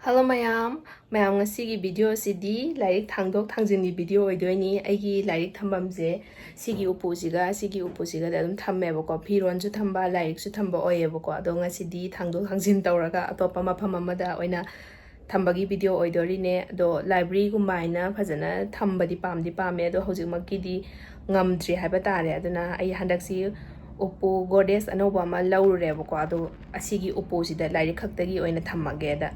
Hello mayam ngasi video sidi lyrik hongdok hangjingi video oidoini aigi lyrik thambamje sigi upusiga da dum thammeba ko phiron chu thamba lyrik chu thamba oyeba ko ado ngasidi hongdok hangjin tawraga atopa mafam amada oina thambagi video oidori ne ado library gumba ina phajana thambadi pame ado hojikmakki di ngamdri haiba tare aduna ai handaksi upu goddess anoba ma laurureba ko ado asigi upusida lyrik khaktagi oina thammage da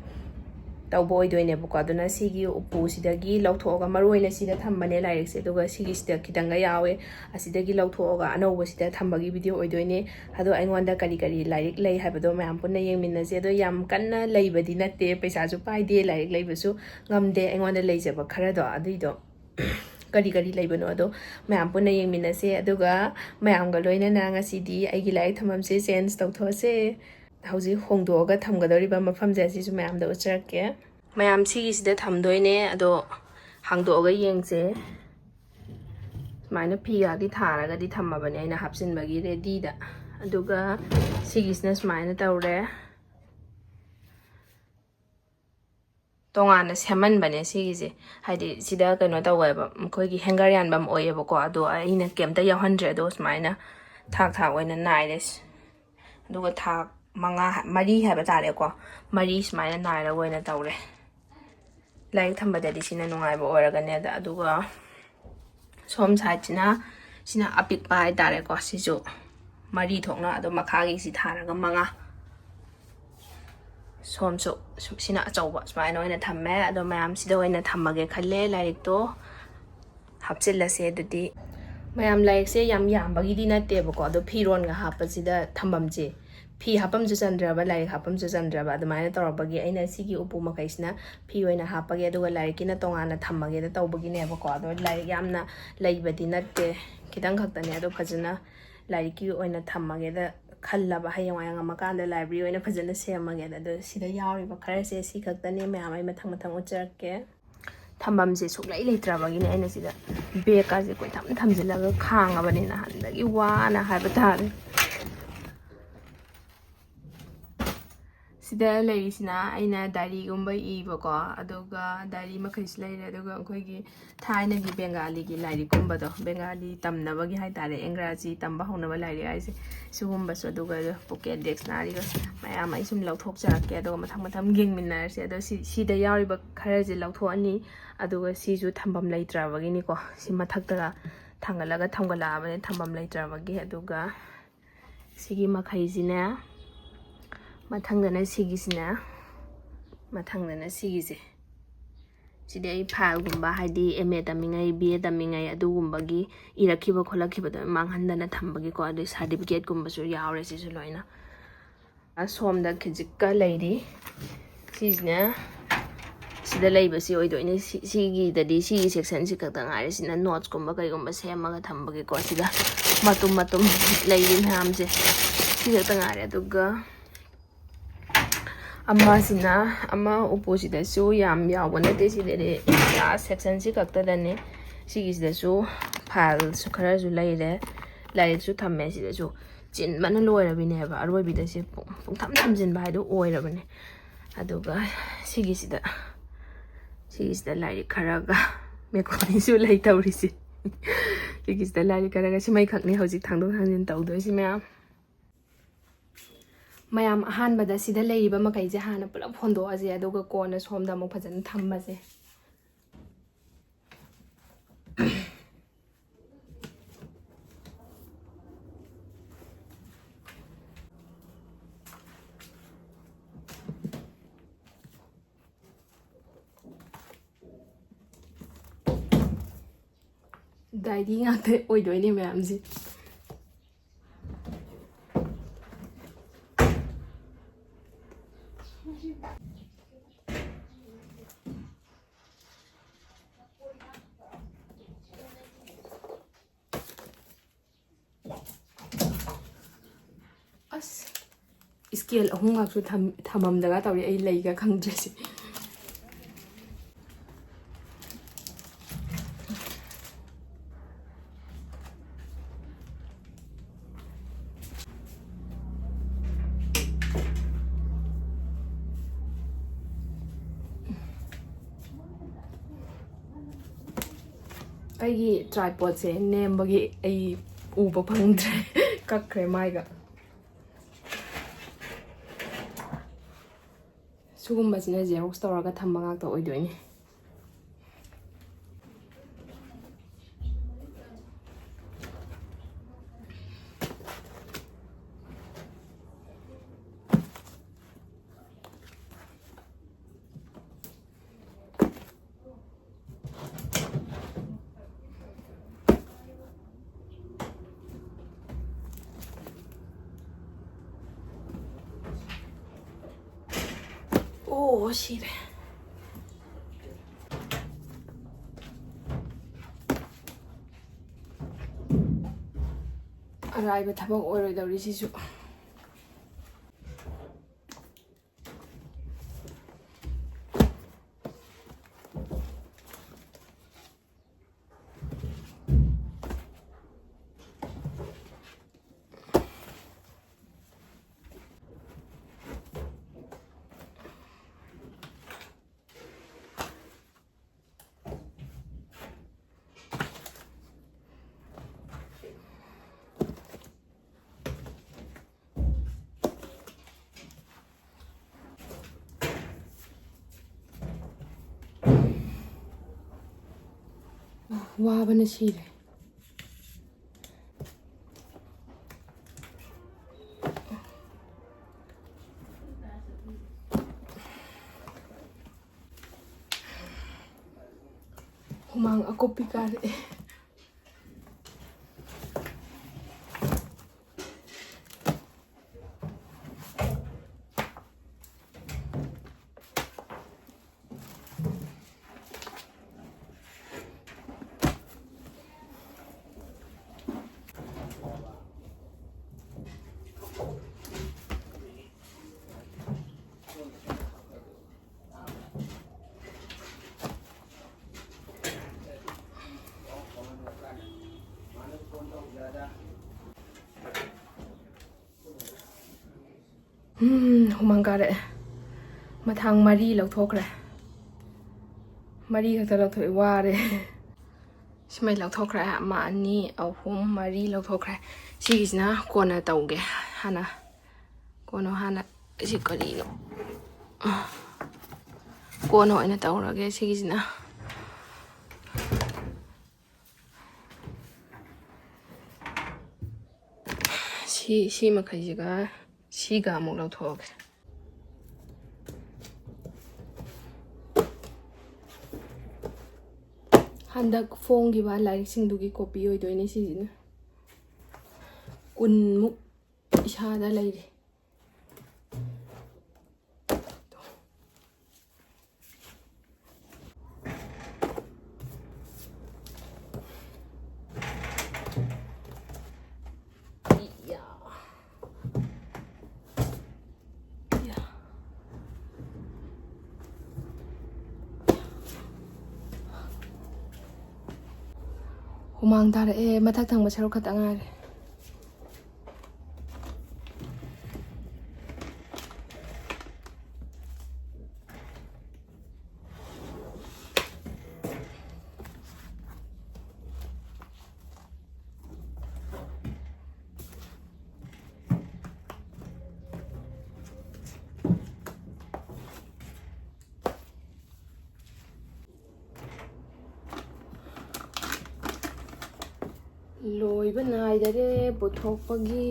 tawboy doine buko aduna sigi upu sidagi lauthoga maroina sida thambane lyrik se duga sigi sida kidanga yawe asidagi lauthoga anoba sida thambagi video oidoine ado aingonda kari lyrik lei habado mayam punna yengminna se do yam kanna leibadi natte paisa ju paide lyrik leibasu ngamde aingonda leijaba khra do aduido kari leibano ado mayam punna yengminna se aduga mayam ga loina na ngasidi aigi lyrik thamam se change tawthose hauji hongdoga thamgadoriba mafam jasi su mayam da ucharke mayam sigi sida thamdoine ado hangdoga yengse maina piga di tharaga di thammabane aina hapsin bagi ready da aduga sigi sna maina tawre tongana seman bane sigi se haidi sida kano taweba mkhoi gi hanger yan bam oyeba ko ado aina kemta yahundre ado maina thak oina naires aduga thak mari haba tare ko mari smaina naira oina tawre lyrik thambadadi sina nungaiba oiragane da aduga som side sina apikpa hai tare ko sisu mari thokna ado makhagi si tharaga manga somsu sina achauba smaina oina thamme ado mayam sida oina thammage khalle lyrik to hapchillase adudi mayam lyrik se yam bagi di natte ba ko ado phiron ga hapa sida thambamje phi hapam ju chandraba lyrik hapam ju chandraba admaina tawrabagi aina sigi upu makaisna phi oina hapage aduga lyrik na tongana thammage da tawbagi ne ba ko ado lyrik yamna leibadi natte kidang khaktane ado phajana lyrik ki oina thammage da khallaba hayawang amakanda library oina phajana semage da ado sida yauriba khara se si khaktane mayam ai mathang ucharke thambamje suklai leitrabagi ne aina sida beka je koi thamjilaga khangabani na handagi wana haiba tare sida leisina aina diary gumba iba ko aduga diary makhais leire aduga akhoi thaina gi bengali gi lyrik gumba do bengali tamnaba gi hai tare engraji tamba honaba lyrik aise sugumba so aduga pocket dictionary ga mayam ai sum lauthok charake aduga matham gengminar se ado sida yauriba khara je lauthok ani aduga siju thambam leitrabagi ni ko si mathakta thangalaga thamgala abane thambam leitrabagi aduga sigi makhaisina mathangdana sigisina mathangdana sigise sidai file gumba haidi MA tamingai BA tamingai adugumba gi irakhiba kholakhiba da manghandana thambagi ko adu certificate gumba su yaure si su loina asomda khijikka leiri sisna sida leiba si oidoine sigi dadi sigi section si kakta ngare sina notes gumba kari gumba semaga thambagi ko sida matum leiri hamje si kakta ngare aduga ama opposite su yam yawana te si de last section si kakta dane sigis de su file su khara su leire lyrik su thamme si de su chin mana loirabine ba aroi da se pung thamjin ba do oirabane aduga sigis da lyrik khara ga mekoni su lei tawri si sigis da lyrik khara ga simai khakni hojik thangdok thangin tawdo si mayam ahanbada sida leiba makaije hana pulap hondo aje aduga kona somda mo phajana thammaje diary ngate oidoine mayamji scale ahungak su thamam daga tawri ai leiga khangdresi ꯑꯩꯒꯤ ꯇ꯭ꯔꯥꯏꯄꯣꯗꯁꯦ ꯅꯦꯝꯕꯒꯤ ꯑꯩ ꯎꯕ ꯐꯪꯗ꯭ꯔꯦ ꯀꯛꯈ꯭ꯔꯦ ꯃꯥꯏꯒ ꯁꯤꯒꯨꯝꯕꯁꯤꯅ Xerox ꯇꯧꯔꯒ ꯊꯝꯕ ꯉꯥꯛꯇ ꯑꯣꯏꯗꯣꯏꯅꯦ ꯑꯣ ꯁꯤꯔꯦ ꯑꯔꯥꯏꯕ ꯊꯕꯛ ꯑꯣꯏꯔꯣꯏꯗꯧꯔꯤ ꯁꯤꯁꯨ 와ꯕꯅ 시래 후망 아코피 가래 후망 가래 마탕 마리 ꯂꯧꯊꯣꯛꯈ꯭ꯔꯦ ꯃꯔꯤ ꯈꯛꯇ ꯂꯧꯊꯣꯛꯑꯦ ꯋꯥꯔꯦ ꯁꯤꯃꯩ ꯂꯧꯊꯣꯛꯈ꯭ꯔꯦ ꯑꯃ ꯑꯅꯤ ꯑꯍꯨꯝ ꯃꯔꯤ ꯂꯧꯊꯣꯛꯈ꯭ꯔꯦ ꯁꯤꯒꯤꯁꯤꯅ ꯀꯣꯟꯅ ꯇꯧꯒꯦ ꯍꯥꯟꯅ ꯀꯣꯟꯅ ꯍꯥꯟꯅ ꯁꯤ ꯀꯔꯤꯅꯣ ꯀꯣꯟꯅ ꯑꯣꯏꯅ ꯇꯧꯔꯒꯦ ꯁꯤꯒꯤꯁꯤꯅ ꯁꯤ ꯃꯈꯩꯁꯤꯒ 시가 ꯑꯃꯨꯛ ꯂꯧꯊꯣꯛꯑꯒꯦ ꯍꯟꯗꯛ ꯐꯣꯡꯈꯤꯕ ꯂꯥꯏꯔꯤꯛꯁꯤꯡꯗꯨꯒꯤ ꯀꯣꯄꯤ ꯑꯣꯏꯗꯣꯏꯅꯦ ꯁꯤꯁꯤꯅ 10ꯃꯨꯛ ꯏꯁꯥꯗ ꯂꯩꯔꯤ 후망 ꯇꯥꯔꯛꯑꯦ ꯃꯊꯛ ꯊꯪꯕ ꯁꯔꯨꯛ ꯈꯛꯇ ꯉꯥꯏꯔꯦ ꯂꯣꯏꯕ ꯅꯥꯏꯗꯔꯦ ꯄꯨꯊꯣꯛꯄꯒꯤ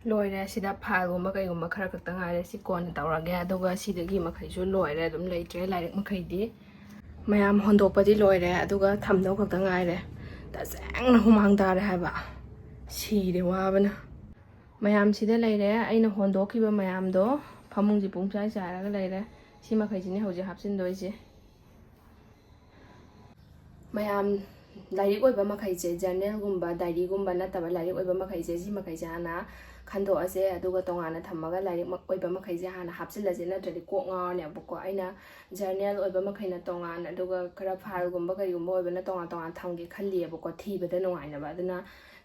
loire sida phagumba kaigumba khara khakta ngare si kon tawrage aduga sidagi makhaisu loire adum leitre lyrik makhaidi mayam hondokpadi loire aduga thamdo khakta ngare taseng humang dare haba sire wabana mayam sida leire aina hondokiba mayam do phamungji pungsai charaga leire si makhaisini hoje hapsin doise mayam lyrik oiba makhaise journal gumba diary gumba nataba lyrik oiba makhaise si makhaise hana khando ase aduga tongana thamaga lyrik oiba makhaise hana hapsilase natradi kok ngane buko aina journal oiba makhaina tongana aduga khara file gumba kaigumba oiba na tonga thamge khalli buko thibada nungaina ba aduna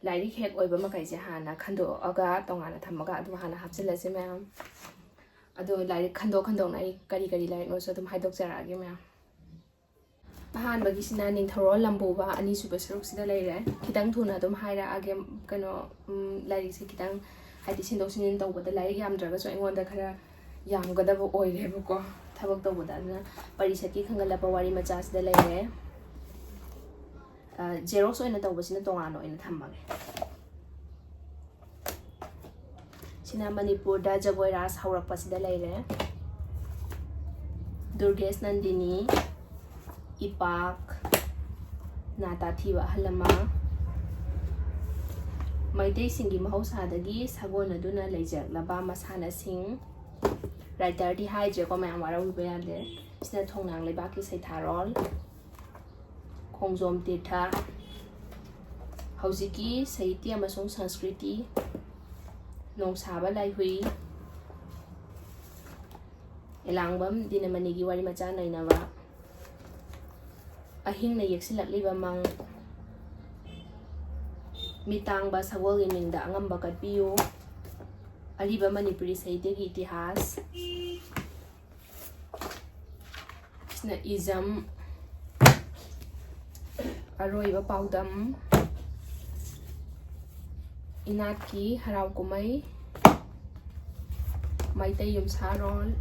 lyrik hek oiba makhaise hana khando aga tongana thamaga adu hana hapsilase mayam adu lyrik khando na kari lyrik no so dum haidok jarage mayam ahanbagi sina ningtharo lamboba ani suba saruk sida leire khitang thuna dum haira age kano lyrik se khitang haiti sindok sinin tawbada lyrik yamdraga so engonda khara yamgadaba oire buko thabak tawbada na parisaki khangalaba wari macha sida leire xerox oina tawba sina tongano oina thammage sina manipur da jagoi ras haurakpa sida leire durgesh nandini ipak nata thiba halama maitei singi mahausadagi sagon aduna leijaklaba masana sing writer di haije ko mayam wara wi bayale sina thongnang lebaki saitharol khongjom tirtha haujiki sahitya amasung sanskriti nongsaba laihui elangbam dinamanigi wari macha nainaba ahing na yeksilakliba mang mitangba sagolgi mingda angamba katpiyu aliba manipuri sahitegi itihas sna izam aroiba paudam inatki harau kumai maitai yumsarol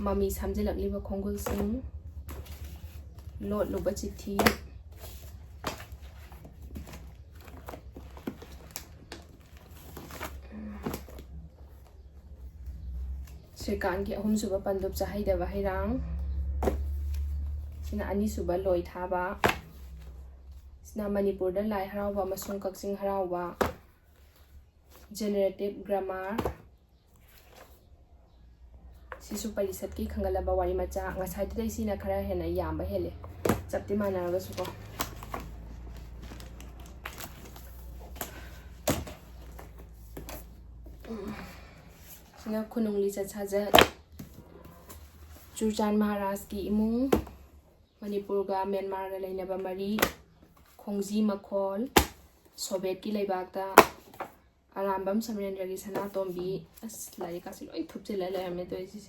mami samjilakliba khongul sing lot luba chithi Srikan ki ahum suba pandup chahaidaba hairang sina ani suba loi thaba sina manipur da lai harauba amasung kaksing harauba generative grammar sisu parisat ki khangalaba wari macha ngasai dai sina khara hena yamba hele chapti manaraga suko sina khunungli chachaja Churchan Maharaj ki imung Manipur ga Myanmar ga lainaba mari khongji makhol Soviet ki leibakta arambam samrendra gi sana tombi as lyrik asi loi thupchela layame to isi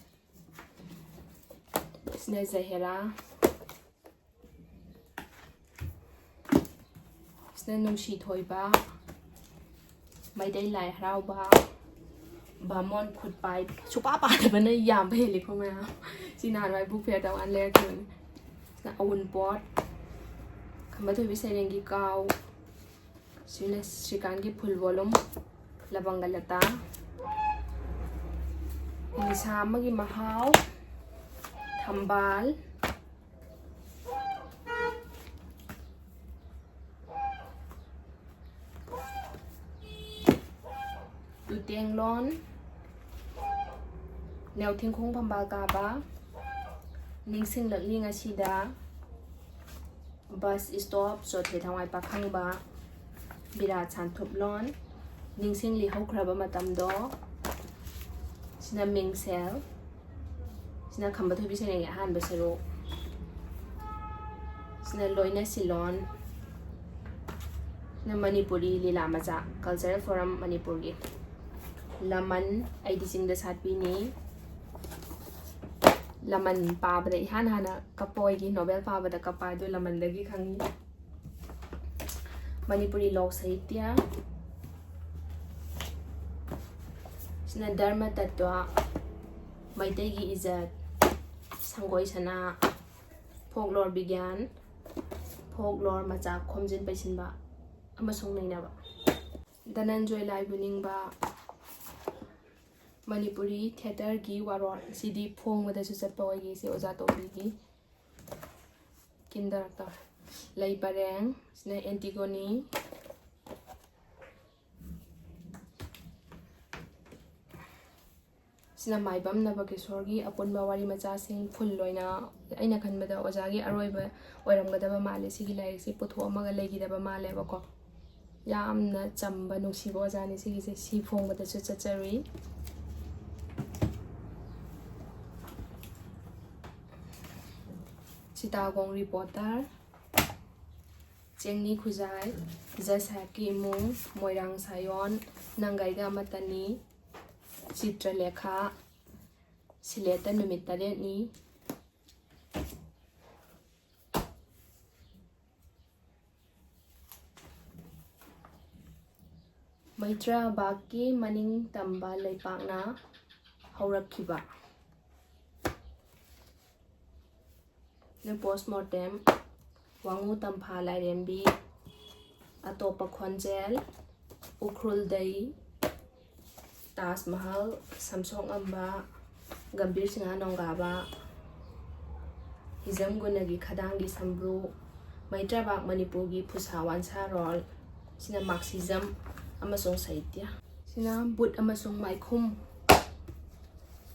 sina zahera sina numshi thoiba maidai lai harauba bamon khutpai chupa pa de bana yam pheli khoma sina rai book fair taw an le kun na awun pot khamba thoi bisarengi kaw sina Srikan ki full volume labangalata Samagi mahau thambal Tutenglon Neo Thingkhong Phambal Kaba Ningsing Lakling Asida Bus Stop Sothe Thawai Pakhangba Birat Santhuplon Ningsing Li Haukraba Matamdo Sina Mingsel Sina Khamba Thobi Seneng Ahan Basero Sina Loina Silon Sina Manipuri Lila Maza Cultural Forum Manipuri Laman Aidi Sing the Satpini Laman Pabada Hana Kapoy Nobel Pabada Kapado Laman Lagi Kangi Manipuri Lok Sahitya Sina Dharma Tattva Maitegi Izat Sangoi Sana Folklore Bigyan folklore macha khomjin paisinba amasung nainaba Dhananjoy Laibuningba Manipuri theater gi waror sidi phongmada su chatpa oigi se oja tobi gi kindarakta lai pareng sina Antigone sina maibam nabakeshwar gi apunba wari macha sing full loina aina khanbada oja gi aroiba oiramgadaba male sigi lai si putho amaga legidaba male bako yamna chamba nusiba oja ni sigi se si phongmada su chachari Chittagong reporter Chengni Khuzai Jasaki Imung Moirang Sayon Nangaiga Matani Chitralekha Sileta Numit Taretni Maitra Baki Maning Tamba Leipakna Haurakhiba The postmortem Wangu Tampha Lairembi Atopa Khonjel Ukhrul Dai Taj Mahal Samsong Amba Gambir Singha Nongaba Hizam Gunagi Khadangi Sambru Maitra Bak Manipurgi Phusawan Sarol Sina Marxism Amasong Sahitya Sina Bud Amasong Maikhum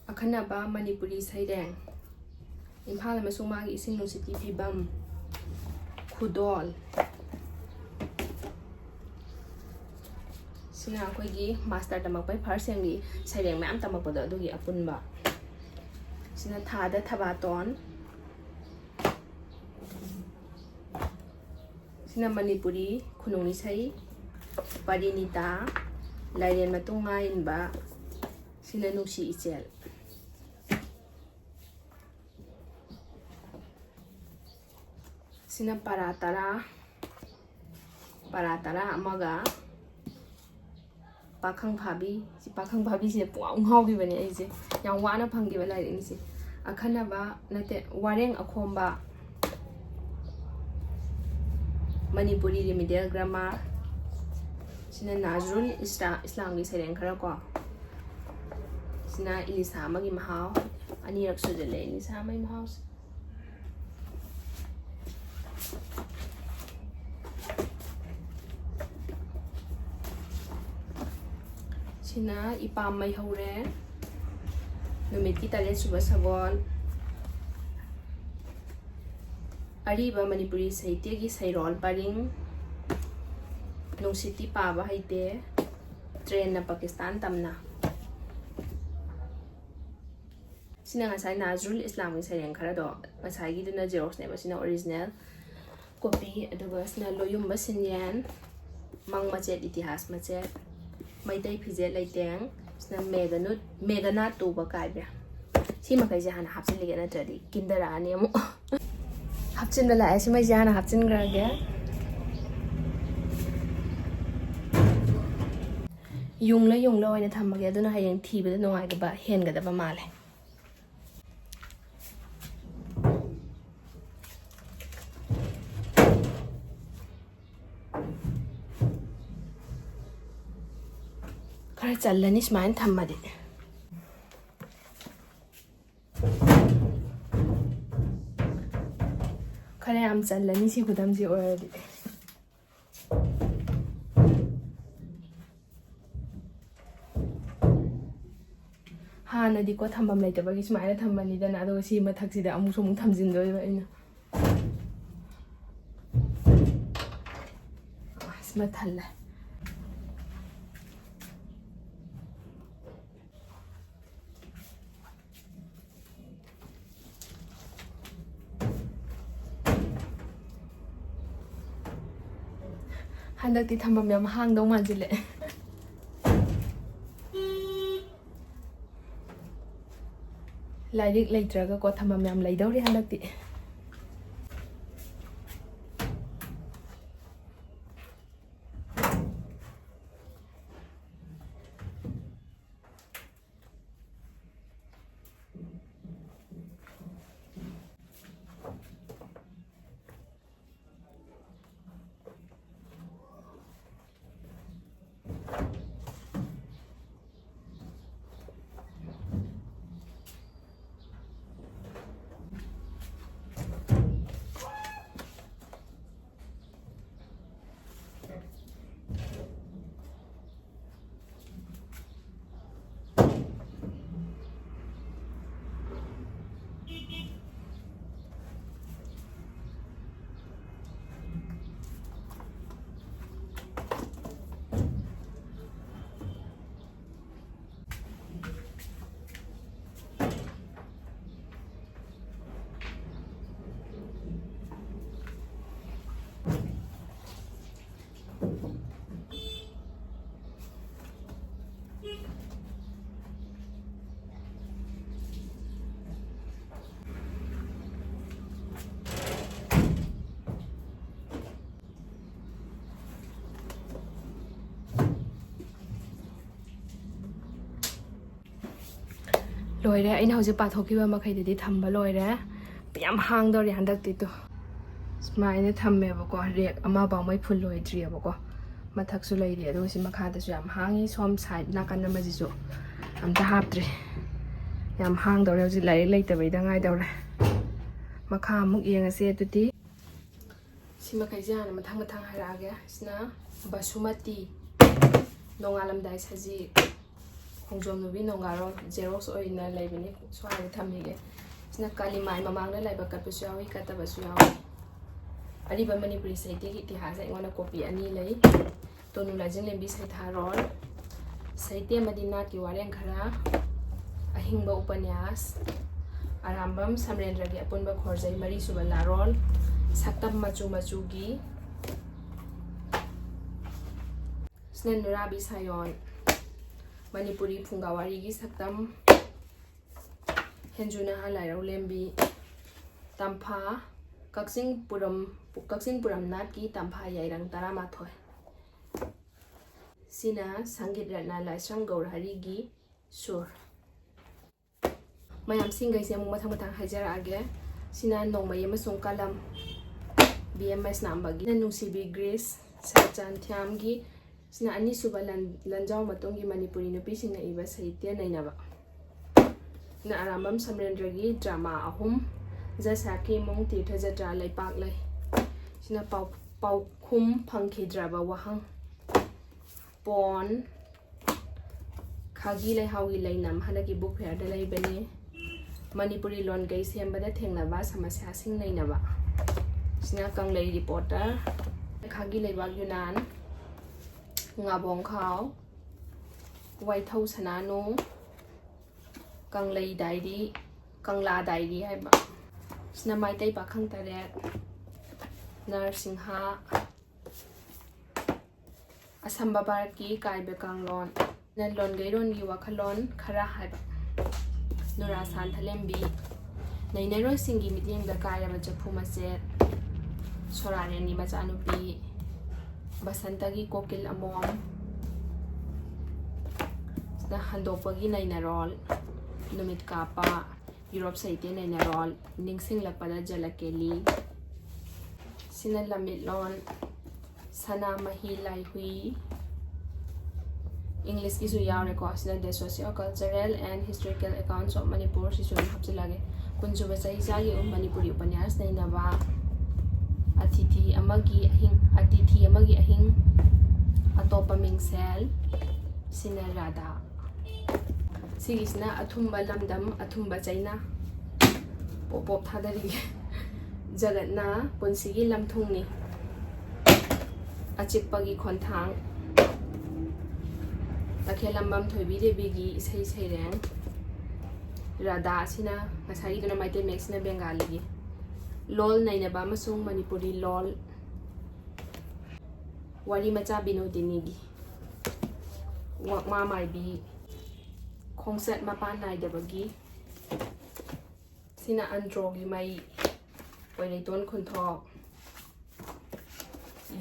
Akhanaba Manipuri Saireng Imphal amasung magi ising nungsiti phibam khudol sina akhoi master tamakpai first sem gi saireng ma'am tamakpada adugi apunba sina thada thabaton sina Manipuri khunungni sai parinita lairen matunga inba sina nusi ichel Sina paratara amaga pakhang phabi se puang haugi bani aise yang wana phanggi bala ring se akhanaba nate wareng akhomba Manipuri remedial grammar sina Nazrul Islam gi sereng khara ko sina Ilisa amagi mahau ani raksu jale Ilisa amai mahau Sina ipam mai haure numit ki tale suba sabon ariba Manipuri sahitya gi sairol paring nungsiti paba haite train na Pakistan tamna sina ngasai Nazrul Islam gi saireng khara do ngasai gi duna xerox ne ba sina original copy aduga sina loyumba sinyan mang machet itihas machet Maitai Pije Laiteng Sna Megana Tuba Kaibia Si Makaja Hana Hapsin Ligana Tadi Kindara Anemo Hapsin the Last Majana Hapsin Graga Yungla in a Tamaga, don't I tea with no idea about Henga the Bamale. Lanish mine Tamadi Karam Lanis Hudamzi already. Hana di ko thambam later bagis mine Tamani than other see my taxi that Amusum comes in the Smatala. Handakti thambam yam hang dong manjile lyrik leitraga ko thambam yam leidawri handakti loire aina hojik pathokhiba makhai di thamba loire yam hangdori handak ti to smaine thamme bako rek ama ba mai phul loidri bako mathak su leiri ado si makha da su yam hangi som side nakan na maji su amta haptre yam hangdori hojik lai leitabai da ngai dore makha amuk yengase tuti si makhai jana mathang mathang harage sina basumati nongalam dai saji hongjin nubi nongaro xerox oina laibani swai thamige sina kalimai mamang na laiba katpusu yawi katabasu yawi ariba manipuri saite ki itihasa ingona copy ani lei tonu lajing lembi sai tharol saite madina ki wareng khara ahingba upanyas arambam samrendra gi apunba khorjai mari suba larol saktam machu machu gi snen nurabi sayon Manipuri Phungawari gi saktam Henjuna Halairau Lembi Tampha Kaksing Puram Nat ki Tampha Yairang Taramathoi Sina Sangit Ratna Laisrang Gaurhari gi Sur Mayam Singai se mu mathang mathang hajarage Sina Nongmai amasung kalam BMS nambagi Nungsibi Grace Sachan Thiam gi Sina ani suba lanjau matongi Manipuri nupi sina iba saitya nainaba na arambam samrendra gi drama ahum jasaki mong tirtha jatra laipak lai sina pau khum phangkhidra ba wahang pon khagi lai hawi lainam hanaki book fair da lai bane Manipuri lon gai sembada thengnaba samasya sing nainaba sina kanglei reporter khagi lai bag yunan Ngabong Khao White House Hanano Kanglei Diary Kangla Diary haiba Sina Maitai Pakhang Taret Narsingha Asamba Baraki Kaibe Kanglon Nanlon Gairon gi Wakhalon khra haiba Nura Santhalembi Nainero Singi Miting da Kairaba Japhu Maset Sorareni Machanupi Basantagi Kokil Amom na handopagi nainarol numit kapa Europe saite nainarol ningsing lakpada jalakeli sina lamitlon sana mahi lai hui English ki su yaure ko sina the socio cultural and historical accounts of Manipur si sun hapsilage punjuba sai jagi Manipuri upanyas nainaba Atithi amagi ahing atopa mingsel sinarada sigisna athumba lamdam athumba chaina pop thadari jagatna punsigi lamthungni achikpagi khonthang lakhelambam thoibi debi gi isai saireng rada sina ngasai duna maite mexna bengali gi lol nainaba masung Manipuri lol wari macha binodini gi wakma maibi khongsat mapan naidabagi sina androgi mai poileiton khunthok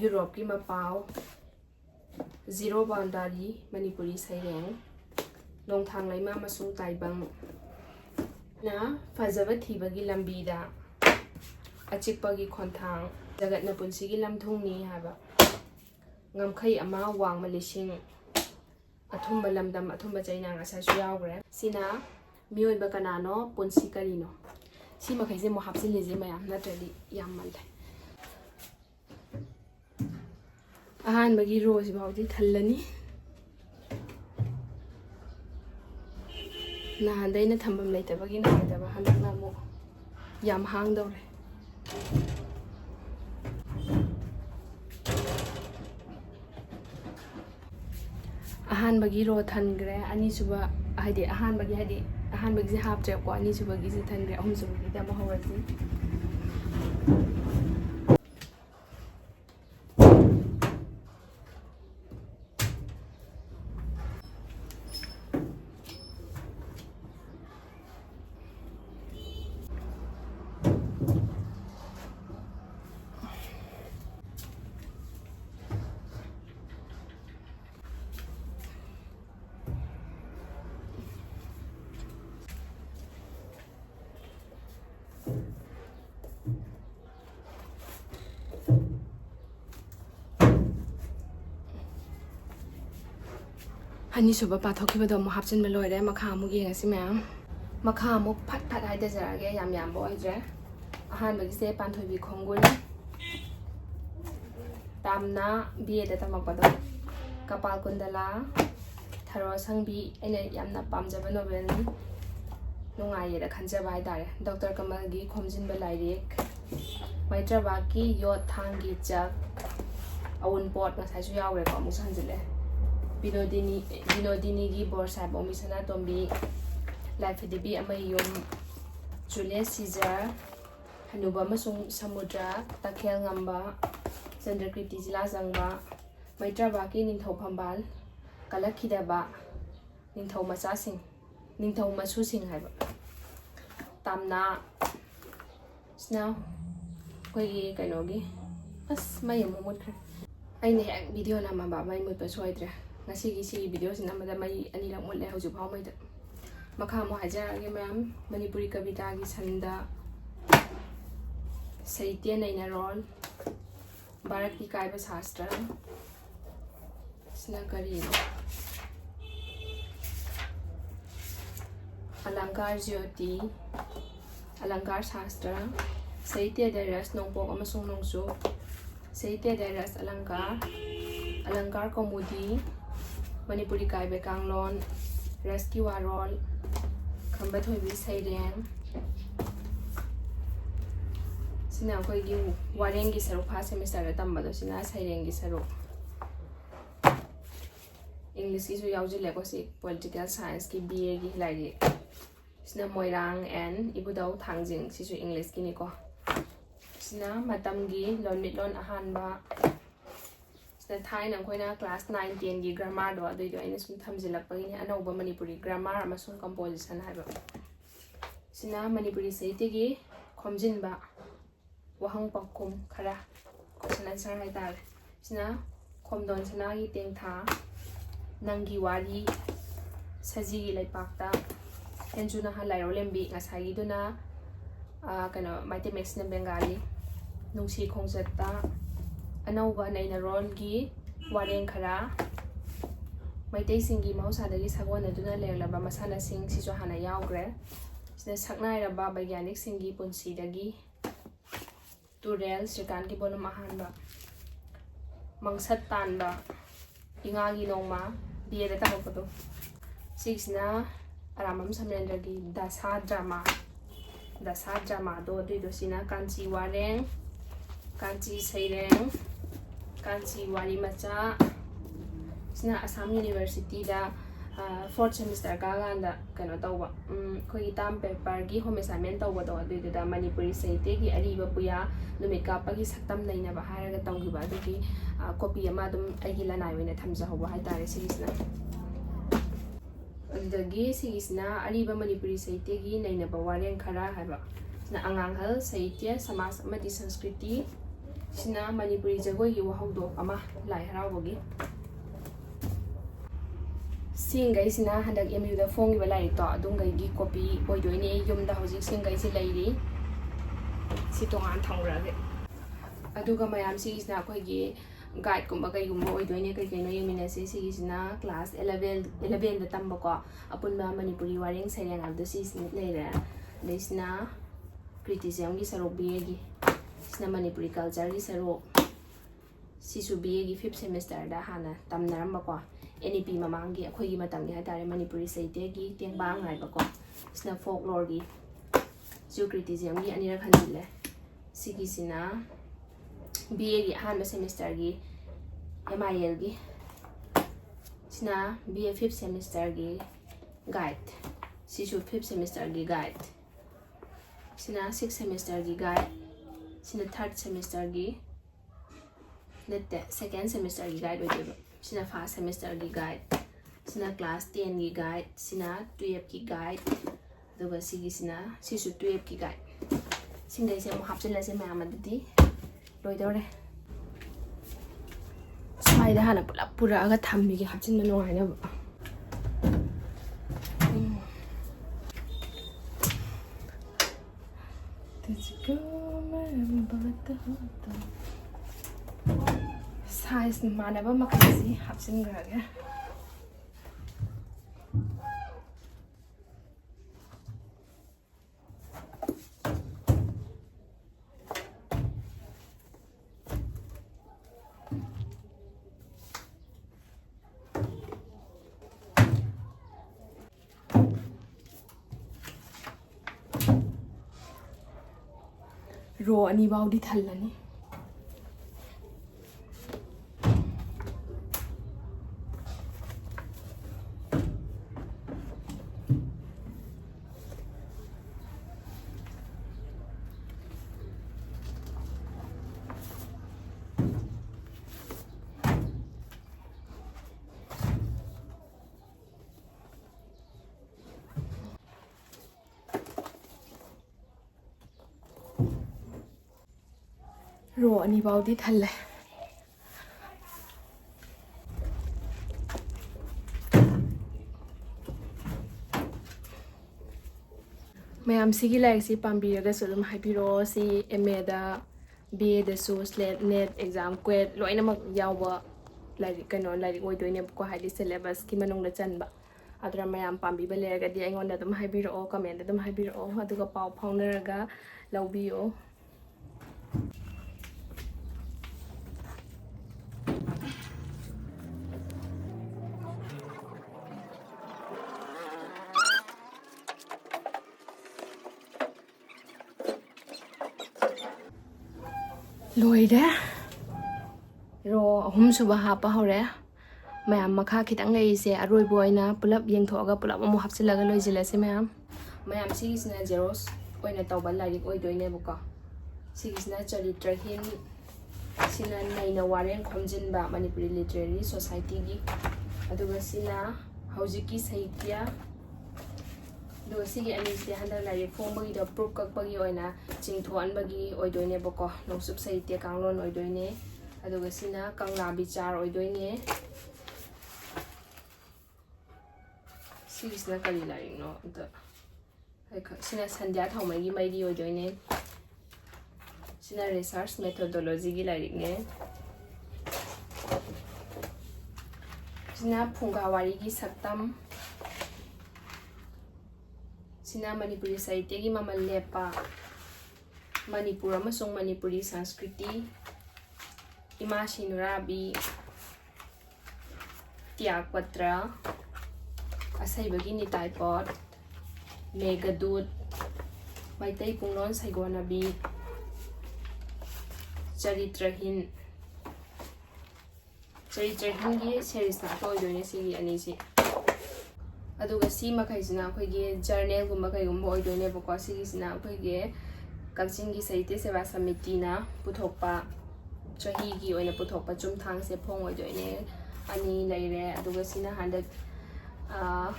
Europe ki mapau zero boundary Manipuri saireng longthang laima masung taibang na fajaba thibagi lambida achikpagi khonthang jagatna punsigi lamthungni haba ngamkhai ama wangma lising athumba lamdam athumba chaina ngasa su yawgre sina mioiba kanano punsi karino si makhaise mo hapsilije mayam natradi yammalle ahan bagi rose baudi thallani nahandaina thambam leitabagi naidaba handakna mo yam hangdore ahan bagi ro thangre ani suba haide ahan bagi hap trap ko ani suba gi thangre ahum suba gi dama hawasi ꯑꯅꯤꯁꯨꯕ ꯄꯥꯊꯣꯛꯈꯤꯕꯗꯣ ꯑꯃꯨꯛ ꯍꯥꯞꯆꯤꯟꯕ ꯂꯣꯏꯔꯦ ꯃꯈꯥ ꯑꯃꯨꯛ ꯌꯦꯡꯉꯁꯤ ꯃꯌꯥꯝ ꯃꯈꯥ ꯑꯃꯨꯛ ꯐꯠ ꯐꯠ ꯍꯥꯏꯗꯖꯔꯛꯑꯒꯦ ꯌꯥꯝ ꯌꯥꯝꯕ ꯑꯣꯏꯗ꯭ꯔꯦ ꯑꯍꯥꯟꯕꯒꯤꯁꯦ ꯄꯥꯟꯊꯣꯏꯕꯤ ꯈꯣꯡꯒꯨꯜ ꯇꯥꯝꯅ BAꯗ ꯇꯝꯃꯛꯄꯗꯣ ꯀꯄꯥꯜ ꯀꯨꯟꯗꯂꯥ ꯊꯔꯣ ꯁꯪꯕꯤ ꯑꯩꯅ ꯌꯥꯝꯅ ꯄꯥꯝꯖꯕ ꯅꯣꯕꯦꯜꯅꯤ ꯅꯨꯡꯉꯥꯏꯌꯦꯅ ꯈꯟꯖꯕ ꯍꯥꯏꯇꯥꯔꯦ ꯗꯣꯛꯇꯔ ꯀꯃꯜꯒꯤ ꯈꯣꯝꯖꯤꯟꯕ ꯂꯥꯏꯔꯤꯛ ꯃꯩꯇ꯭ꯔꯕꯥꯛꯀꯤ ꯌꯣꯠ ꯊꯥꯡꯒꯤ ꯆꯛ ꯑꯎꯟꯄꯣꯠ ꯉꯁꯥꯏꯁꯨ ꯌꯥꯎꯔꯦꯀꯣ ꯑꯃꯨꯛꯁꯨ ꯍꯟꯖꯤꯜꯂꯦ ꯕꯤꯅꯣꯗꯤꯅꯤꯒꯤ ꯕꯣꯔ ꯁꯥꯍꯦꯕ ꯑꯣꯃꯤ ꯁꯅꯥꯇꯣꯝꯕꯤ ꯂꯥꯏꯐꯗꯤꯕꯤ ꯑꯃꯌꯨꯝ ꯖꯨꯂꯤꯌꯁ ꯁꯤꯖꯔ ꯍꯅꯨꯕ ꯑꯃꯁꯨꯡ ꯁꯃꯨꯗ꯭ꯔ ꯇꯈꯦꯜ ꯉꯝꯕ ꯆꯟꯗ꯭ꯔꯀ꯭ꯔꯤꯇꯤ ꯖꯤꯂꯥ ꯆꯪꯕ ꯃꯩꯇ꯭ꯔꯕꯥꯛꯀꯤ ꯅꯤꯡꯊꯧ ꯐꯝꯕꯥꯜ ꯀꯜꯂꯛꯈꯤꯗꯕ ꯅꯤꯡꯊꯧ ꯃꯆꯥꯁꯤꯡ ꯅꯤꯡꯊꯧ ꯃꯁꯨꯁꯤꯡ ꯍꯥꯏꯕ ꯇꯥꯝꯅꯥ ꯁꯤꯅ ꯑꯩꯈꯣꯏꯒꯤ ꯀꯩꯅꯣꯒꯤ ꯑꯁ ꯃꯩ ꯑꯃꯨꯛ ꯃꯨꯠꯈ꯭ꯔꯦ ꯑꯩꯅ ꯍꯦꯛ ꯚꯤꯗꯤꯑꯣ ꯅꯝꯃꯕ ꯃꯩ ꯃꯨꯠꯄ ꯁꯣꯏꯗ꯭ꯔꯦ ꯉꯁꯤꯒꯤ ꯁꯤꯒꯤ ꯚꯤꯗꯤꯑꯣꯁꯤ ꯅꯝꯕꯗ ꯃꯩ ꯑꯅꯤꯔꯛ ꯃꯨꯠꯂꯦ ꯍꯧꯖꯤꯛꯐꯥꯎ ꯃꯩꯗ ꯃꯈꯥ ꯑꯃꯨꯛ ꯍꯥꯏꯖꯔꯛꯑꯒꯦ ꯃꯌꯥꯝ ꯃꯅꯤꯄꯨꯔꯤ ꯀꯕꯤꯇꯥꯒꯤ ꯁꯟꯗ ꯁꯥꯍꯤꯇ꯭ꯌ ꯅꯩꯅꯔꯣꯜ ꯚꯥꯔꯠꯀꯤ ꯀꯥꯏꯕ ꯁꯥꯁꯇ꯭ꯔ ꯁꯤꯅ ꯀꯔꯤꯅꯣ ꯑꯂꯪꯀꯥꯔ ꯖ꯭ꯌꯣꯇꯤ ꯑꯂꯪꯀꯥꯔ ꯁꯥꯁꯇ꯭ꯔ ꯁꯥꯍꯤꯇ꯭ꯌꯗ ꯔꯁ ꯅꯣꯡꯄꯣꯛ ꯑꯃꯁꯨꯡ ꯅꯣꯡꯆꯨꯞ ꯁꯥꯍꯤꯇ꯭ꯌꯗ ꯔꯁ ꯑꯂꯪꯀꯥꯔ ꯀꯧꯃꯨꯗꯤ ꯃꯅꯤꯄꯨꯔꯤ ꯀꯥꯏꯕ ꯀꯥꯡꯂꯣꯟ ꯔꯁꯀꯤ ꯋꯥꯔꯣꯜ ꯈꯝꯕ ꯊꯣꯏꯕꯤ ꯁꯩꯔꯦꯡ ꯁꯤꯅ ꯑꯩꯈꯣꯏꯒꯤ ꯋꯥꯔꯦꯡꯒꯤ ꯁꯔꯨꯛ ꯐꯥꯔꯁ ꯁꯦꯃꯤꯁꯇꯔꯗ ꯇꯝꯕꯗꯣ ꯁꯤꯅ ꯁꯩꯔꯦꯡꯒꯤ ꯁꯔꯨꯛ ꯏꯪꯂꯤꯁꯀꯤꯁꯨ ꯌꯥꯎꯁꯤꯜꯂꯦꯀꯣ ꯁꯤ ꯄꯣꯂꯤꯇꯤꯀꯦꯜ ꯁꯥꯏꯟꯁꯀꯤ BAꯒꯤ ꯂꯥꯏꯔꯤꯛ ꯁꯤꯅ ꯃꯣꯏꯔꯥꯡ ꯑꯦꯟ ꯏꯕꯨꯙꯧ ꯊꯥꯡꯖꯤꯡ ꯁꯤꯁꯨ ꯏꯪꯂꯤꯁꯀꯤꯅꯤꯀꯣ ꯁꯤꯅ ꯃꯇꯝꯒꯤ ꯂꯣꯟꯃꯤꯠꯂꯣꯟ ꯑꯍꯥꯟꯕ ꯁꯤꯅ ꯊꯥꯏꯅ ꯑꯩꯈꯣꯏꯅ ꯀ꯭ꯂꯥꯁ 9, 10ꯒꯤ ꯒ꯭ꯔꯥꯃꯥꯔꯗꯣ ꯑꯗꯨꯏꯗꯣ ꯑꯩꯅ ꯁꯨꯝ ꯊꯝꯖꯤꯜꯂꯛꯄꯒꯤꯅꯤ ꯑꯅꯧꯕ ꯃꯅꯤꯄꯨꯔꯤ ꯒ꯭ꯔꯥꯃꯥꯔ ꯑꯃꯁꯨꯡ ꯀꯝꯄꯣꯖꯤꯁꯟ ꯍꯥꯏꯕ ꯁꯤꯅ ꯃꯅꯤꯄꯨꯔꯤ ꯁꯥꯍꯤꯇ꯭ꯌꯒꯤ ꯈꯣꯝꯖꯤꯟꯕ ꯋꯥꯍꯪ ꯄꯥꯎꯈꯨꯝ ꯈꯔ ꯀꯣꯏꯁꯟ ꯑꯟꯁꯔ ꯍꯥꯏꯇꯥꯔꯦ ꯁꯤꯅ ꯈꯣꯝꯗꯣꯟ ꯁꯅꯥꯒꯤ ꯇꯦꯡꯊꯥ ꯅꯪꯒꯤ ꯋꯥꯔꯤ ꯁꯖꯤꯒꯤ ꯂꯩꯄꯥꯛꯇ ꯍꯦꯟꯖꯨ ꯅꯍꯥꯟ ꯂꯥꯏꯔꯣꯂꯦꯝꯕꯤ ꯉꯁꯥꯏꯒꯤꯗꯨꯅ ꯀꯩꯅꯣ ꯃꯩꯇꯩ ꯃꯌꯦꯛꯁꯤꯅ ꯕꯦꯡꯒꯥꯂꯤ ꯅꯨꯡꯁꯤ ꯈꯣꯡꯆꯠꯇ ꯑꯅꯧꯕ ꯅꯩꯅꯔꯣꯜꯒꯤ ꯋꯥꯔꯦꯡ ꯈꯔ ꯃꯩꯇꯩꯁꯤꯡꯒꯤ ꯃꯍꯧꯁꯥꯗꯒꯤ ꯁꯥꯒꯣꯟꯅꯗꯨꯅ ꯂꯩꯔꯛꯂꯕ ꯃꯁꯥꯟꯅꯁꯤꯡ ꯁꯤꯁꯨ ꯍꯥꯟꯅ ꯌꯥꯎꯈ꯭ꯔꯦ ꯁꯤꯗ ꯁꯛꯅꯥꯏꯔꯕ ꯕꯩꯒ꯭ꯌꯥꯅꯤꯛꯁꯤꯡꯒꯤ ꯄꯨꯟꯁꯤꯗꯒꯤ ꯇꯨꯔꯦꯜ ꯁ꯭ꯔꯤꯀꯥꯟꯇꯒꯤ ꯕꯣꯂꯨꯝ ꯑꯍꯥꯟꯕ ꯃꯪꯁꯠ ꯇꯥꯟꯕ ꯏꯉꯥꯒꯤ ꯅꯣꯡꯃ BAꯗ ꯇꯝꯃꯛꯄꯗꯣ ꯁꯤꯒꯤꯁꯤꯅ ꯑꯔꯥꯝꯕꯝ ꯁꯃꯔꯦꯟꯗ꯭ꯔꯒꯤ ꯗꯁꯥ ꯗ꯭ꯔꯃꯥꯗꯣ ꯑꯗꯨꯏꯗꯣ ꯁꯤꯅ ꯀꯥꯟꯆꯤ ꯋꯥꯔꯦꯡ ꯀꯥꯟꯆꯤ ꯁꯩꯔꯦꯡ ꯀꯥꯟꯆꯤ ꯋꯥꯔꯤ ꯃꯆꯥ ꯁꯤꯅ ꯑꯁꯥꯝ ꯌꯨꯅꯤꯚꯔꯁꯤꯇꯤꯗ 4th ꯁꯦꯃꯤꯁꯇꯔ ꯀꯥꯀꯥꯟꯗ ꯀꯩꯅꯣ ꯇꯧꯕ ꯑꯩꯈꯣꯏꯒꯤ ꯇꯥꯝ ꯄꯦꯄꯔꯒꯤ ꯍꯣꯝ ꯑꯦꯁꯥꯏꯟꯃꯦꯟ ꯇꯧꯕꯗꯣ ꯑꯗꯨꯏꯗꯨꯗ ꯃꯅꯤꯄꯨꯔꯤ ꯁꯥꯍꯤꯇ꯭ꯌꯒꯤ ꯑꯔꯤꯕ ꯄꯨꯌꯥ ꯅꯨꯃꯤꯠ ꯀꯥꯞꯄꯒꯤ ꯁꯛꯇꯝ ꯅꯩꯅꯕ ꯍꯥꯏꯔꯒ ꯇꯧꯈꯤꯕ ꯑꯗꯨꯒꯤ ꯀꯣꯄꯤ ꯑꯃ ꯑꯗꯨꯝ ꯑꯩꯒꯤ ꯂꯅꯥꯏ ꯑꯣꯏꯅ ꯊꯝꯖꯍꯧꯕ ꯍꯥꯏꯇꯥꯔꯦ ꯁꯤꯒꯤꯁꯤꯅ ꯑꯗꯨꯗꯒꯤ ꯁꯤꯒꯤꯁꯤꯅ ꯑꯔꯤꯕ ꯃꯅꯤꯄꯨꯔꯤ ꯁꯥꯍꯤꯇ꯭ꯌꯒꯤ ꯅꯩꯅꯕ ꯋꯥꯔꯦꯡ ꯈꯔ ꯍꯥꯏꯕ ꯁꯤꯅ ꯑꯉꯥꯡꯍꯜ ꯁꯥꯍꯤꯇ꯭ꯌ ꯁꯃꯥꯖ ꯑꯃꯗꯤ ꯁꯪꯁꯀ꯭ꯔꯤꯇꯤ ꯁꯤꯅ ꯃꯅꯤꯄꯨꯔꯤ ꯖꯒꯣꯏꯒꯤ ꯋꯥꯍꯧꯗꯣꯛ ꯑꯃ ꯂꯥꯏ ꯍꯔꯥꯎꯕꯒꯤ ꯁꯤꯡꯒꯩꯁꯤꯅ ꯍꯟꯗꯛ MUꯗ ꯐꯣꯡꯉꯤꯕ ꯂꯥꯏꯔꯤꯛꯇꯣ ꯑꯗꯨꯝꯒꯩꯒꯤ ꯀꯣꯄꯤ ꯑꯣꯏꯗꯣꯏꯅꯦ ꯌꯨꯝꯗ ꯍꯧꯖꯤꯛ ꯁꯤꯡꯒꯩꯁꯤ ꯂꯩꯔꯤ ꯁꯤ ꯇꯣꯉꯥꯟ ꯊꯝꯈ꯭ꯔꯒꯦ ꯑꯗꯨꯒ ꯃꯌꯥꯝ ꯁꯤꯒꯤꯁꯤꯅ ꯑꯩꯈꯣꯏꯒꯤ ꯒꯥꯏꯗꯀꯨꯝꯕ ꯀꯩꯒꯨꯝꯕ ꯑꯣꯏꯗꯣꯏꯅꯦ ꯀꯩꯅꯣ ꯌꯦꯡꯃꯤꯟꯅꯁꯤ ꯁꯤꯒꯤꯁꯤꯅ ꯀ꯭ꯂꯥꯁ 11ꯗ ꯇꯝꯕꯀꯣ ꯑꯄꯨꯟꯕ ꯃꯅꯤꯄꯨꯔꯤ ꯋꯥꯔꯦꯡ ꯁꯩꯔꯦꯡ ꯍꯥꯏꯕꯗꯣ ꯁꯤꯁꯤꯅ ꯂꯩꯔꯦ ꯑꯗꯩꯁꯤꯅ ꯀ꯭ꯔꯤꯇꯤꯁꯤꯖꯝꯒꯤ ꯁꯔꯨꯛ BAꯒꯤ ꯁꯤꯅ ꯃꯅꯤꯄꯨꯔꯤ ꯀꯜꯆꯔꯒꯤ ꯁꯔꯨꯛ ꯁꯤꯁꯨ BAꯒꯤ 5th ꯁꯦꯃꯤꯁꯇꯔꯗ ꯍꯥꯟꯅ ꯇꯝꯅꯔꯝꯕꯀꯣ NEP ꯃꯃꯥꯡꯒꯤ ꯑꯩꯈꯣꯏꯒꯤ ꯃꯇꯝꯒꯤ ꯍꯥꯏꯇꯥꯔꯦ ꯃꯅꯤꯄꯨꯔꯤ ꯁꯥꯍꯤꯇ꯭ꯌꯒꯤ ꯇꯦꯡꯕꯥꯡ ꯍꯥꯏꯕꯀꯣ ꯁꯤꯅ ꯐꯣꯛꯂꯣꯔꯒꯤ ꯁꯤꯁꯨ ꯀ꯭ꯔꯤꯇꯤꯁꯤꯖꯝꯒꯤ ꯑꯅꯤꯔꯛ ꯍꯟꯖꯤꯜꯂꯦ ꯁꯤꯒꯤꯁꯤꯅ BAꯒꯤ ꯑꯍꯥꯟꯕ ꯁꯦꯃꯤꯁꯇꯔꯒꯤ MILꯒꯤ ꯁꯤꯅ BA 5th ꯁꯦꯃꯤꯁꯇꯔꯒꯤ ꯒꯥꯏꯗ ꯁꯤꯁꯨ 5th ꯁꯦꯃꯤꯁꯇꯔꯒꯤ ꯒꯥꯏꯗ ꯁꯤꯅ 6th ꯁꯦꯃꯤꯁꯇꯔꯒꯤ ꯒꯥꯏꯗ ꯁꯤꯅ 3rd ꯁꯦꯃꯤꯁꯇꯔꯒꯤ ꯅꯠꯇꯦ 2nd ꯁꯦꯃꯤꯁꯇꯔꯒꯤ ꯒꯥꯏꯗ ꯑꯣꯏꯗꯣꯏꯕ sina first semester gi guide sina class 10 gi guide sina 12 gi guide aduga sigi sina sisu 12 gi guide singai se mo hapchila se mayam adudi loidore smaida hana pula pura aga thammi gi hapchin no ngaina Size manaba makasi hapsingrage. रो अनि बाउडी थल्लनी रो अनि बाउडी थल्ले ma'am सिगी like सी पाम्बीरगसु अदुम हाइबिरो सी MA दा BA दसु slate net exam क्वेट लोइनमक यावबा like कनो like ओइदोइने को highly syllabus की मनोंग चनबा अदुरा ma'am पाम्बीबा लेरगदि अइंगोंदा अदुम हाइबिरो comment अदुम हाइबिरो अदुगा पाउ फाउनरगा लौबियो लोइरे रो अहुम सुबह हापा होरे मैम मखा खितंग लेइसे अरोइबो ओइना पुलप येंथोगा पुलप अमु हपसिलगा लोइजिलेसे मैम सिगिसना जेरोस ओइना तौबा लाइक ओइदोइने बुको सिगिसना चरित्रहीन सिना नैना वारेन खोमजिनबा मणिपुरी लिटरेरी सोसाइटी गी अदुगा सिना हौजिकी साहित्य दो सिगी अनिसे हंदर लाइक फोंबगी द प्रूफ ककबगी ओइना चिंगथोअनबगी ओइदोइने बको नोसुप साहित्य कांगलोन ओइदोइने अदुगा सिना कंगला विचार ओइदोइने सिगिसना करी लाइक नो द सिना संध्या थौमगी मैरी ओइदोइने सिना रिसर्च मेथोडोलॉजी की लाइक ने सिना फुंगावारी की सक्तम सिना मणिपुरी साहित्य की ममल लेपा मणिपुर अमसुंग मणिपुरी संस्कृति इमा सिनुराबी त्यागपत्र असैबगी निताइपॉट मेघदूत मैतै पुंगलोन सैगोनबी चरित्रहीन की सेरीज नाको ओइदोइने सिगी अनिसी अदुगा सी मखैसिना अखोइगे जर्नल गुम्बा कैगुम्बा ओइदोइने बको सिगिसिना अखोइगे कक्चिंगी साहित्य सेवा समिति ना पुथोकपा चहीगी ओइना पुथोकपा चुमथांग से फोंग ओइदोइने अनि लैरे अदुगा सिना हंदक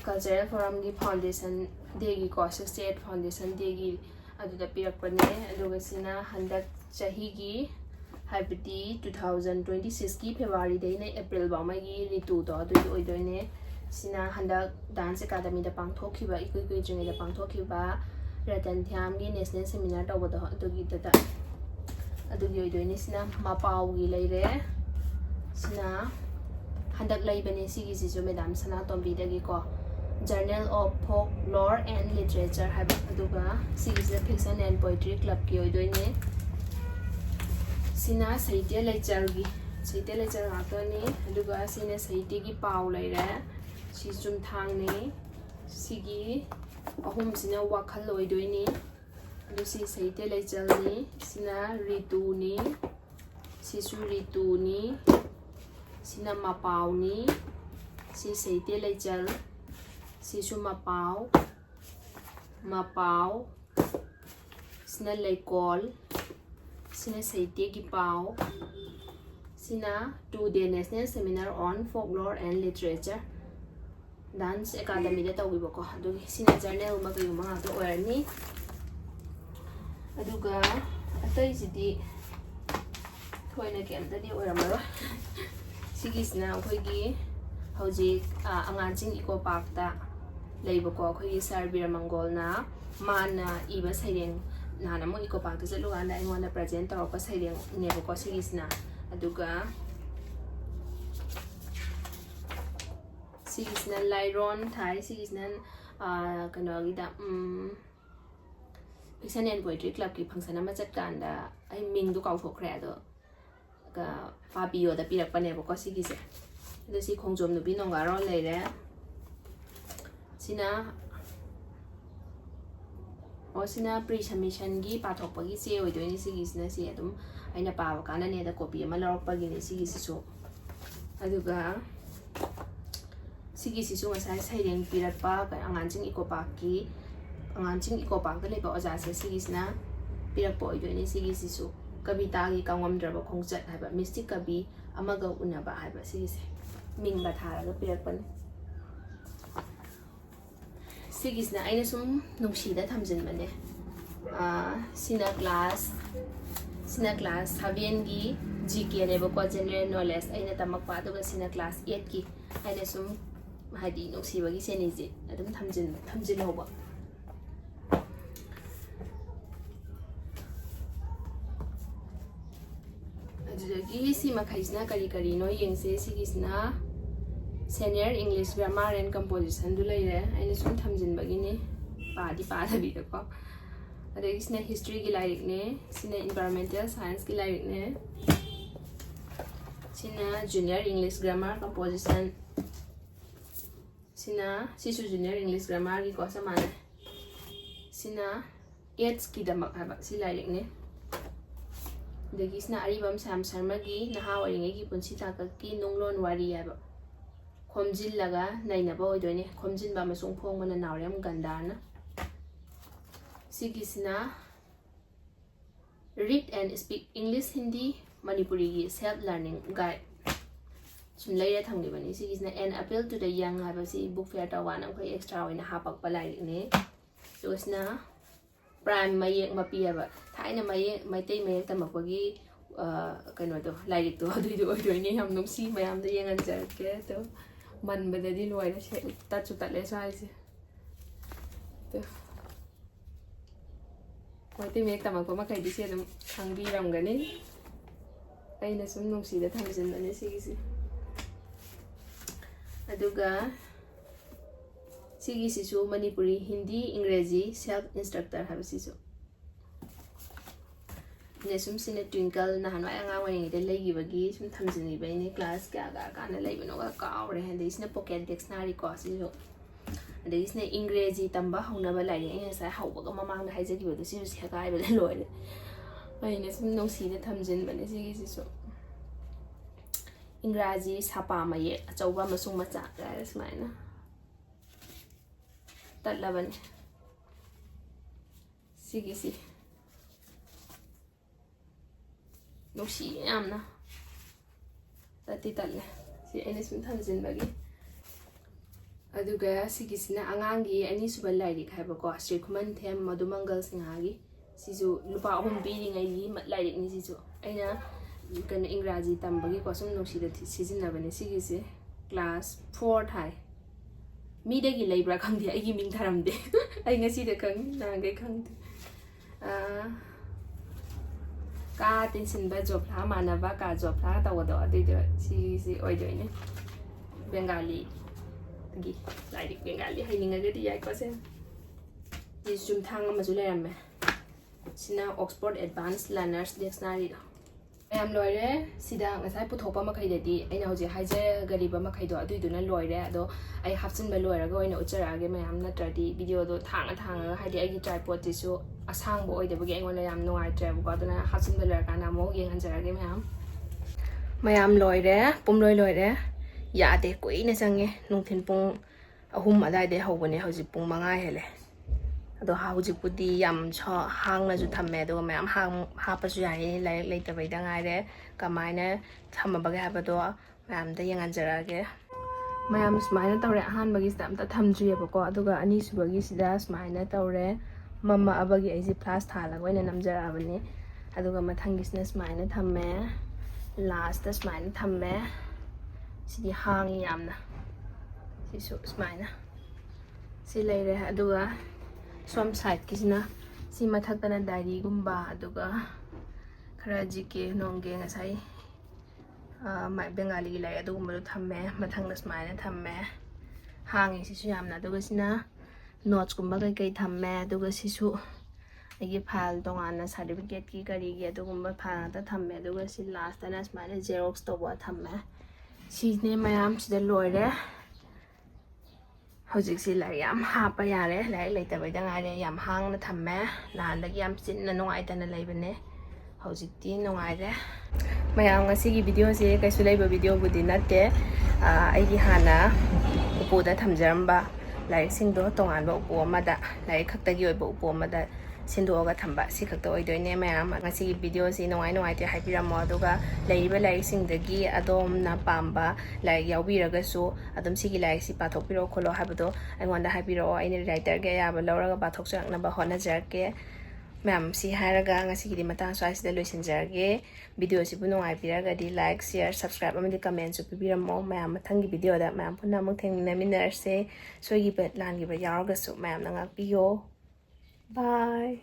कल्चरल फोरम की फाउंडेशन देगी को 68 फाउंडेशन देगी अदुदा पिरकपने अदुगा सिना हंदक चहीगी हाइबदी 2026 की फेब्रुआरी देने अप्रैल बामगी रितु तो अदुई ओइदोइने सिना हंदक डांस अकादमी दा पांगथोखिबा इकुई जुंगे दा पांगथोखिबा रतन ध्याम की नेशनल सेमिनार तौबदो अदुगी ददा अदुगी ओइदोइने सिना मापाउगी लैरे सिना हंदक लैबने सिगी जिजो मैडम सना तोंबीदगी को journal of folklore and literature हाइब अदुगा सिगी फिक्शन एंड पोएट्री क्लब की ओइदोइने सिना साहित्य लेचरगी साहित्य लेचर गातोनी अदुगा सिना साहित्य की पाउ लैरे सी चुमथांगने सिगी अहुम सिना वाखल ओइदोइनी अदु सी साहित्य लेचरनी सिना ऋतुनी सिसु ऋतुनी सिना मापाउनी सी साहित्य लेचर सिसु मापाउ मापाउ सिना लेकोल सिना साहित्य की पाउ सिना 2-day national seminar on folklore and literature dance academy दे तौगिबको अदुगी सिना जर्नल मा कई मा तो ओरनी अदुगा अतै सिदी थोइना केमतदी ओरमरो सिगिसना अखोइगी हौजिक अंगाचिंग इको पार्क दा लेबको अखोइगी सर हybirmmo ना माना इबा सैरेंग nahana mo iko park to chalo anda I want to present or ko saireng nebo ko sigisna aduga sigisna lyron thai sigisna kano gida fiction and poetry club ki function ama chat kanda ai ming du kaw thokre ado ka papiyo da pirak panebo ko sigise do si khongjom no bi nonga ron leire sina sina pre-submission gi pathokpagi che oidoi sigisna si adum aina pawa kana ne da copy ama lawpagi ni sigisisu aduga sigisisu ngasai saireng pirakpa ka anganjing ikopaki anganjing ikopak da leba oja se sigisna pirakpa oidoi ni sigisisu kabita gi kangomdraba khongjat haiba mystic kabi amaga unaba haiba sigise mingba tharaga pirakpan sigisna aina sum nungsida thamjin mane sina class 7 gi GK nebo ko general knowledge aina tamakpa aduga sina class 8 gi aina sum hadi nungsiba gi seniji adum thamjin hoba adudagi si makhaisna kari no yengse sigisna senior English grammar and composition du leire aina sum thamjin bagini padi padabi ko adagi sina history gi lyrik ne sina environmental science gi lyrik ne sina junior English grammar composition sina sisu junior English grammar gi ko samana sina 8 ki damak haba si lyrik ne adagi sina aribam sam sharma gi naha waringe gi punsi takak ki nonglon wari haba khomjin laga nainaba oidone khomjin ba masung phong mana nawrem gandana sigisna read and speak English Hindi Manipuri gi self learning guide sum leire thangli bani sigisna an appeal to the young haba si book fair tawana khoi extra oina hapak palai ne sosna prime mayek mapi haba thaina mayek maitai mayek tamakpagi kaino to lyrik to adui do oidone yam nungsi mayam da yengan jarke to man badadi loira se tatchu tatle saise to maitai mayek tamakpa makai di se dum khangbi ramgani aina sum nungsi da thamjin bani sigisi aduga sigisi su Manipuri Hindi English self instructor habisisu ne sum sine twinkle na hanwa anga wani de legi bagi sum thamjini baini class ka kana leibano ka kawre hande isna pocket dictionary ko sisu ade isna English tamba hauna ba lai anga sa hauba ga mamang na haijagi bodu sisu sekai ba loire aina sum no si de thamjin bani sigisisu English sapa maye achauba masung macha ga smaina tatlaban sigisi nusi yamna tati talle si aina sum thamjin bagi aduga sigisina angangi ani suba lyrik haiba ko Srikhuman them Madumangal Singhagi sisu lupa ahum biri ngai lyrik ni sisu aina kan English tambagi ko sum nusi da sijinna bani sigisi class 4 thai mi de gi leibra khangdi ai gi ming tharamde ai ngasi de khang na ngai khangdi ka tension ba job la manaba ka job la tawado ade si oidoine Bengali gi lyrik Bengali haininga gadi yai ko se ji sum thang ma su leramme sina Oxford Advanced Learners Dictionary ayam loire sida ngasai puthokpa makai dadi aina hoje haije gariba makai do aduiduna loire ado ai hapsin ba loire ga oina ucharage mayam na tradi video do thanga haidi ai tripod tisu asang bo oide bagi aingona yam noi trab ko aduna hapsin ba loire kana mo yeng hanjarage mayam loire pum loire ya de koi na sange nungthin pung ahum adai de hobone hoji pung manga hele ado hawjipudi yam cho hangna ju thamme do mayam hapasu yai lai leita baida ngaire kamaina thamma bage habado mayam da yangan jarage mayam smaina tawre han bagi stam ta thamjri bako aduga ani subagi sida smaina tawre mama abagi aisi plus thala goina namjara abani aduga mathangi sna smaina thamme last ta smaina thamme sidi hangi yamna sisu smaina si leire aduga som side kisna ꯁꯤ ꯃꯊꯛꯇꯅ ꯗꯥꯏꯔꯤꯒꯨꯝꯕ ꯑꯗꯨꯒ ꯈꯔ GK ꯅꯣꯡꯒꯦ ꯉꯁꯥꯏ ꯕꯦꯡꯒꯥꯂꯤꯒꯤ ꯂꯥꯏꯔꯤꯛ ꯑꯗꯨꯒꯨꯝꯕꯗꯣ ꯊꯝꯃꯦ ꯃꯊꯪꯗ ꯁꯨꯃꯥꯏꯅ ꯊꯝꯃꯦ ꯍꯥꯡꯉꯤ ꯁꯤꯁꯨ ꯌꯥꯝꯅ ꯑꯗꯨꯒ ꯁꯤꯅ ꯅꯣꯠꯁꯀꯨꯝꯕ ꯀꯩꯀꯩ ꯊꯝꯃꯦ ꯑꯗꯨꯒ ꯁꯤꯁꯨ ꯑꯩꯒꯤ ꯐꯥꯏꯜ ꯇꯣꯉꯥꯟꯅ ꯁꯥꯔꯇꯤꯐꯤꯀꯦꯠꯀꯤ ꯀꯔꯤꯒꯤ ꯑꯗꯨꯒꯨꯝꯕ ꯐꯥꯏꯜ ꯉꯥꯛꯇ ꯊꯝꯃꯦ ꯑꯗꯨꯒ ꯁꯤ ꯂꯥꯁꯇꯅ ꯁꯨꯃꯥꯏꯅ ꯖꯦꯔꯣꯛꯁ ꯇꯧꯕ ꯊꯝꯃꯦ ꯁꯤꯅꯦ ꯃꯌꯥꯝꯁꯤꯗ ꯂꯣꯏꯔꯦ ꯍꯧꯖꯤꯛꯁꯤ ꯂꯥꯏꯔꯤꯛ ꯌꯥꯝ ꯍꯥꯞꯄ ꯌꯥꯔꯦ ꯂꯥꯏꯔꯤꯛ ꯂꯩꯇꯕꯩꯗ ꯉꯥꯏꯔꯦ ꯌꯥꯝ ꯍꯥꯡꯅ ꯊꯝꯃꯦ ꯅꯍꯥꯟꯗꯒꯤ ꯌꯥꯝ ꯆꯤꯟꯅ ꯅꯨꯡꯉꯥꯏꯇꯅ ꯂꯩꯕꯅꯦ ꯍꯧꯖꯤꯛꯇꯤ ꯅꯨꯡꯉꯥꯏꯔꯦ ꯃꯌꯥꯝ ꯉꯁꯤꯒꯤ ꯚꯤꯗꯤꯑꯣꯁꯦ ꯀꯩꯁꯨ ꯂꯩꯕ ꯚꯤꯗꯤꯑꯣꯕꯨꯗꯤ ꯅꯠꯇꯦ ꯑꯩꯒꯤ ꯍꯥꯟꯅ ꯎꯄꯨꯗ ꯊꯝꯖꯔꯝꯕ ꯂꯥꯏꯔꯤꯛꯁꯤꯡꯗꯣ ꯇꯣꯉꯥꯟꯕ ꯎꯄꯨ ꯑꯃꯗ ꯂꯥꯏꯔꯤꯛ ꯈꯛꯇꯒꯤ ꯑꯣꯏꯕ ꯎꯄꯨ ꯑꯃꯗ ꯁꯤꯟꯗꯣꯛꯑꯒ ꯊꯝꯕ ꯁꯤ ꯈꯛꯇ ꯑꯣꯏꯗꯣꯏꯅꯦ ꯃꯌꯥꯝ ꯉꯁꯤꯒꯤ ꯚꯤꯗꯤꯑꯣꯁꯤ ꯅꯨꯡꯉꯥꯏꯇꯦ ꯍꯥꯏꯕꯤꯔꯝꯃꯣ ꯑꯗꯨꯒ ꯂꯩꯔꯤꯕ ꯂꯥꯏꯔꯤꯛꯁꯤꯡꯗꯒꯤ ꯑꯗꯣꯝꯅ ꯄꯥꯝꯕ ꯂꯥꯏꯔꯤꯛ ꯌꯥꯎꯕꯤꯔꯒꯁꯨ ꯑꯗꯨꯝ ꯁꯤꯒꯤ ꯂꯥꯏꯔꯤꯛꯁꯤ ꯄꯥꯊꯣꯛꯄꯤꯔꯛꯑꯣ ꯈꯣꯠꯂꯣ ꯍꯥꯏꯕꯗꯣ ꯑꯩꯉꯣꯟꯗ ꯍꯥꯏꯕꯤꯔꯛꯑꯣ ꯑꯩꯅ ꯔꯥꯏꯇꯔꯒꯤ ꯑꯌꯥꯕ ꯂꯧꯔꯒ ꯄꯥꯊꯣꯛꯆꯔꯛꯅꯕ ꯍꯣꯠꯅꯖꯔꯛꯀꯦ ꯃꯌꯥꯝ ꯁꯤ ꯍꯥꯏꯔꯒ ꯉꯁꯤꯒꯤꯗꯤ ꯃꯇꯥꯡ ꯁ꯭ꯋꯥꯏꯁꯤꯗ ꯂꯣꯏꯁꯤꯟꯖꯔꯒꯦ ꯚꯤꯗꯤꯑꯣꯁꯤꯕꯨ ꯅꯨꯡꯉꯥꯏꯕꯤꯔꯒꯗꯤ ꯂꯥꯏꯛ ꯁꯤꯌꯔ ꯁꯕꯁꯀ꯭ꯔꯥꯏꯕ ꯑꯃꯗꯤ ꯀꯃꯦꯟꯁꯨ ꯄꯤꯕꯤꯔꯝꯃꯣ ꯃꯌꯥꯝ ꯃꯊꯪꯒꯤ ꯚꯤꯗꯤꯑꯣꯗ ꯃꯌꯥꯝ ꯄꯨꯟꯅ ꯑꯃꯨꯛ ꯊꯦꯡꯅꯃꯤꯟꯅꯔꯁꯦ ꯁꯣꯏꯈꯤꯕ ꯂꯥꯟꯈꯤꯕ ꯌꯥꯎꯔꯒꯁꯨ ꯃꯌꯥꯝꯅ ꯉꯥꯛꯄꯤꯌꯣ ꯕꯥꯏ